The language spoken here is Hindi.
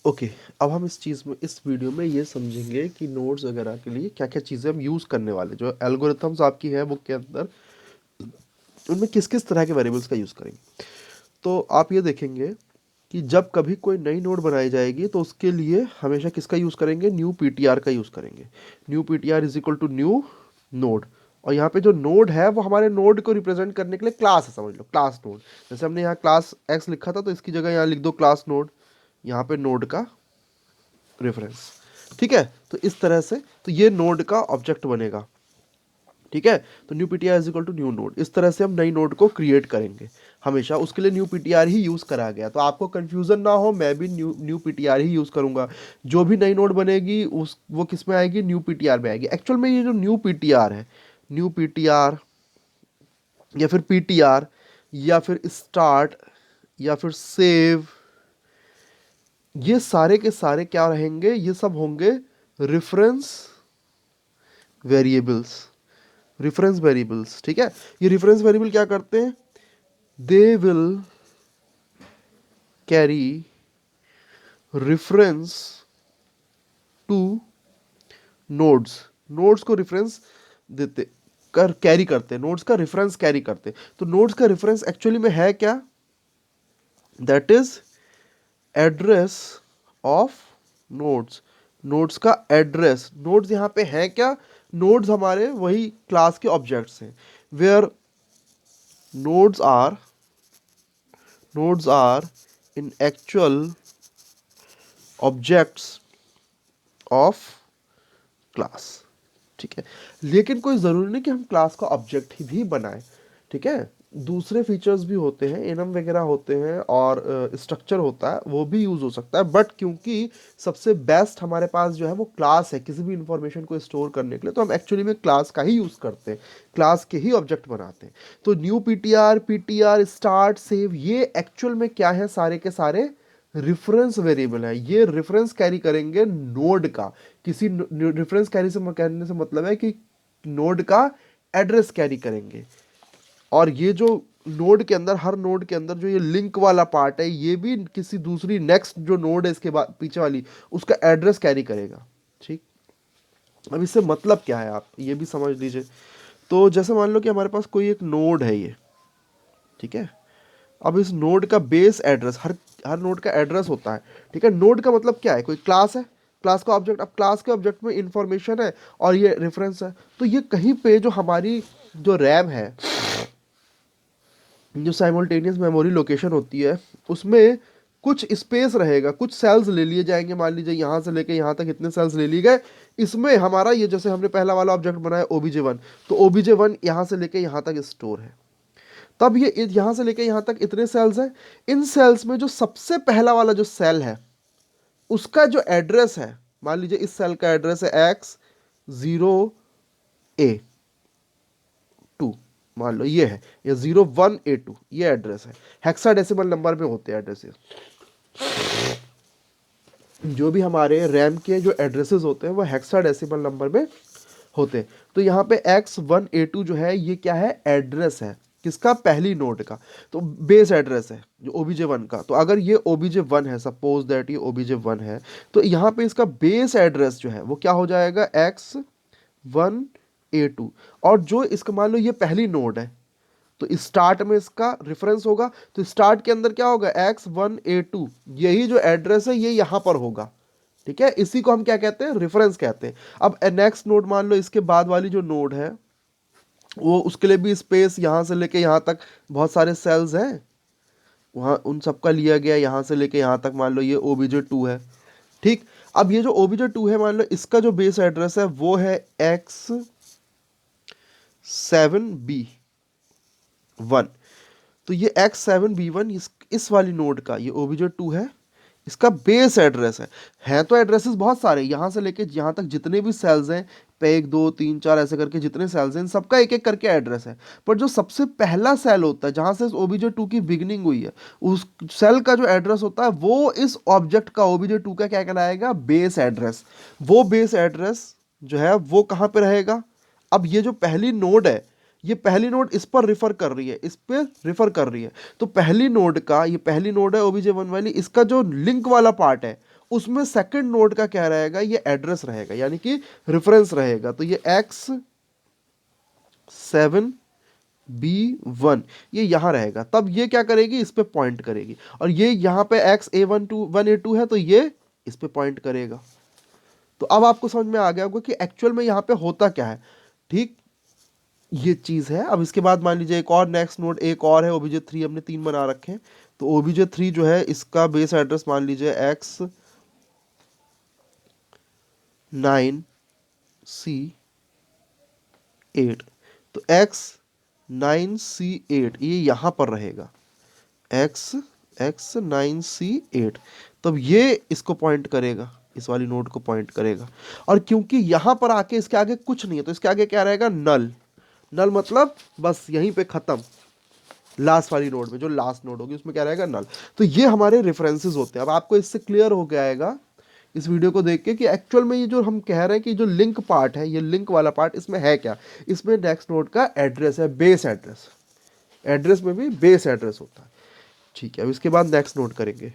ओके, अब हम इस चीज़ में इस वीडियो में ये समझेंगे कि नोड्स वगैरह के लिए क्या क्या चीज़ें हम यूज़ करने वाले, जो एल्गोरिथम्स आपकी है बुक के अंदर, उनमें किस किस तरह के वेरिएबल्स का यूज़ करेंगे। तो आप ये देखेंगे कि जब कभी कोई नई नोड बनाई जाएगी तो उसके लिए हमेशा किसका यूज़ करेंगे, न्यू पीटीआर का यूज़ करेंगे। New PTR is equal to new node. और यहाँ पे जो नोड है वो हमारे नोड को रिप्रेजेंट करने के लिए क्लास है, समझ लो क्लास नोड। जैसे हमने यहाँ क्लास एक्स लिखा था तो इसकी जगह यहाँ लिख दो क्लास नोड, यहाँ पे नोड का रेफरेंस। ठीक है, तो इस तरह से तो ये नोड का ऑब्जेक्ट बनेगा। ठीक है, तो new PTR is equal to new node, इस तरह से हम नई नोड को क्रिएट करेंगे। हमेशा उसके लिए न्यू पीटीआर ही यूज़ करा गया, तो आपको कंफ्यूजन ना हो, मैं भी न्यू पीटीआर ही यूज़ करूंगा। जो भी नई नोड बनेगी उस वो किस में आएगी, न्यू पीटीआर में आएगी। एक्चुअल में ये जो न्यू पीटीआर है, न्यू पीटीआर या फिर पीटीआर या फिर स्टार्ट या फिर सेव, ये सारे के सारे क्या रहेंगे, ये सब होंगे रेफरेंस वेरिएबल्स। रेफरेंस वेरिएबल्स, ठीक है। ये रेफरेंस वेरिएबल क्या करते हैं, they will carry reference two nodes. Nodes को रेफरेंस देते कर कैरी करते हैं, नोड्स का रेफरेंस कैरी करते हैं। तो नोड्स का रेफरेंस एक्चुअली में है क्या, that is address of nodes. Nodes का एड्रेस, नोड्स यहाँ पे है क्या, नोड्स हमारे वही क्लास के ऑब्जेक्ट्स हैं। Where nodes are in actual objects of class. ठीक है, लेकिन कोई ज़रूरी नहीं कि हम क्लास का ऑब्जेक्ट ही भी बनाएं। ठीक है, दूसरे फीचर्स भी होते हैं, एनम वगैरह होते हैं और स्ट्रक्चर होता है, वो भी यूज़ हो सकता है। बट क्योंकि सबसे बेस्ट हमारे पास जो है वो क्लास है किसी भी इंफॉर्मेशन को स्टोर करने के लिए, तो हम एक्चुअली में क्लास का ही यूज़ करते हैं, क्लास के ही ऑब्जेक्ट बनाते हैं। तो new PTR, PTR start, save, ये एक्चुअल में क्या है, सारे के सारे रेफरेंस वेरिएबल है। ये रेफरेंस कैरी करेंगे नोड का। किसी रेफरेंस कैरी से कहने से मतलब है कि नोड का एड्रेस कैरी करेंगे। और ये जो नोड के अंदर, हर नोड के अंदर जो ये लिंक वाला पार्ट है, ये भी किसी दूसरी नेक्स्ट जो नोड है इसके बाद पीछे वाली, उसका एड्रेस कैरी करेगा। ठीक, अब इससे मतलब क्या है आप ये भी समझ लीजिए। तो जैसे मान लो कि हमारे पास कोई एक नोड है ये, ठीक है। अब इस नोड का बेस एड्रेस, हर हर नोड का एड्रेस होता है। ठीक है, नोड का मतलब क्या है, कोई क्लास है, क्लास का ऑब्जेक्ट। अब क्लास के ऑब्जेक्ट में इंफॉर्मेशन है और ये रेफरेंस है। तो ये कहीं पे जो हमारी जो रैम है, जो साइमल्टेनियस मेमोरी लोकेशन होती है, उसमें कुछ स्पेस रहेगा, कुछ सेल्स ले लिए जाएंगे। मान लीजिए यहाँ से लेके यहाँ तक इतने सेल्स ले लिए गए। इसमें हमारा ये, जैसे हमने पहला वाला ऑब्जेक्ट बनाया OBJ1, तो OBJ1 यहाँ से लेके यहाँ तक स्टोर है। तब ये यहाँ से लेके यहाँ तक इतने सेल्स हैं। इन सेल्स में जो सबसे पहला वाला जो सेल है उसका जो एड्रेस है, मान लीजिए इस सेल का एड्रेस है X0A2, मान लो ये है, ये 01A2 ये एड्रेस है। हेक्साडेसिमल नंबर में होते हैं एड्रेसेस। जो भी हमारे रैम के जो एड्रेसेस होते हैं वो हेक्साडेसिमल नंबर में होते हैं। तो यहाँ पे X1A2 जो है ये क्या है, एड्रेस है किसका, पहली नोड का। तो बेस एड्रेस है जो OBJ1 का। तो अगर ये OBJ1 है, सपोज दैट ये OBJ1 है, तो यहाँ पे इसका बेस एड्रेस जो है वो क्या हो जाएगा, X1A2। और जो इसका मान लो ये पहली नोड है, तो स्टार्ट में इसका रेफरेंस होगा। तो स्टार्ट के अंदर क्या होगा, X1A2, यही जो एड्रेस है ये यहाँ पर होगा। ठीक है, इसी को हम क्या कहते हैं, रेफरेंस कहते हैं। अब नेक्स्ट नोड मान लो इसके बाद वाली जो नोड है वो, उसके लिए भी स्पेस यहाँ से लेके यहाँ तक बहुत सारे सेल्स हैं, वहाँ उन सबका लिया गया यहाँ से लेके यहाँ तक। मान लो ये OBJ2 है। ठीक, अब ये जो OBJ2 है, मान लो इसका जो बेस एड्रेस है वो है X7B1। तो ये X7B1 इस वाली नोड का, ये OBJ2 है, इसका बेस एड्रेस है तो एड्रेसेस बहुत सारे, यहाँ से लेके यहाँ तक जितने भी सेल्स हैं, पे 1 2 3 4 ऐसे करके जितने सेल्स हैं, इन सबका एक एक करके एड्रेस है। पर जो सबसे पहला सेल होता है जहाँ से OBJ2 की बिगनिंग हुई है, उस सेल का जो एड्रेस होता है वो इस ऑब्जेक्ट का, OBJ2 का क्या कहलाएगा, बेस एड्रेस। वो बेस एड्रेस जो है वो कहाँ पे रहेगा, अब ये जो पहली नोड है ये पहली नोड इस पर रिफर कर रही है, इस पे रिफर कर रही है, तो पहली नोड का, ये पहली नोड है OBJ1 वाली, इसका जो लिंक वाला पार्ट है उसमें सेकंड नोड का क्या रहेगा, ये एड्रेस रहेगा, यानी कि रेफरेंस रहेगा। तो ये X7B1 ये यहां रहेगा, तब ये क्या करेगी, इस पे पॉइंट करेगी, और ये यहां पे XA1A2 है तो ये इस पे पॉइंट करेगा। तो अब आपको समझ में आ गया होगा कि एक्चुअल में यहाँ पे होता क्या है। ठीक, ये चीज़ है। अब इसके बाद मान लीजिए एक और नेक्स्ट नोड एक और है, OBJ3 हमने 3 बना रखे हैं, तो OBJ3 जो है इसका बेस एड्रेस मान लीजिए X9C8, तो X9C8 ये यहाँ पर रहेगा, X9C8, तब ये इसको पॉइंट करेगा, इस वाली नोड को पॉइंट करेगा। और क्योंकि यहाँ पर आके इसके आगे कुछ नहीं है तो इसके आगे क्या रहेगा, नल। नल मतलब बस यहीं पे खत्म, लास्ट वाली नोड में जो लास्ट नोड होगी उसमें क्या रहेगा, नल। तो ये हमारे रेफरेंसेस होते हैं। अब आपको इससे क्लियर हो गया आएगा इस वीडियो को देख के कि एक्चुअल में ये जो हम कह रहे हैं कि जो लिंक पार्ट है, ये लिंक वाला पार्ट इसमें है क्या, इसमें नेक्स्ट नोड का एड्रेस है, बेस एड्रेस। एड्रेस में भी बेस एड्रेस होता है। ठीक है, अब इसके बाद नेक्स्ट नोट करेंगे।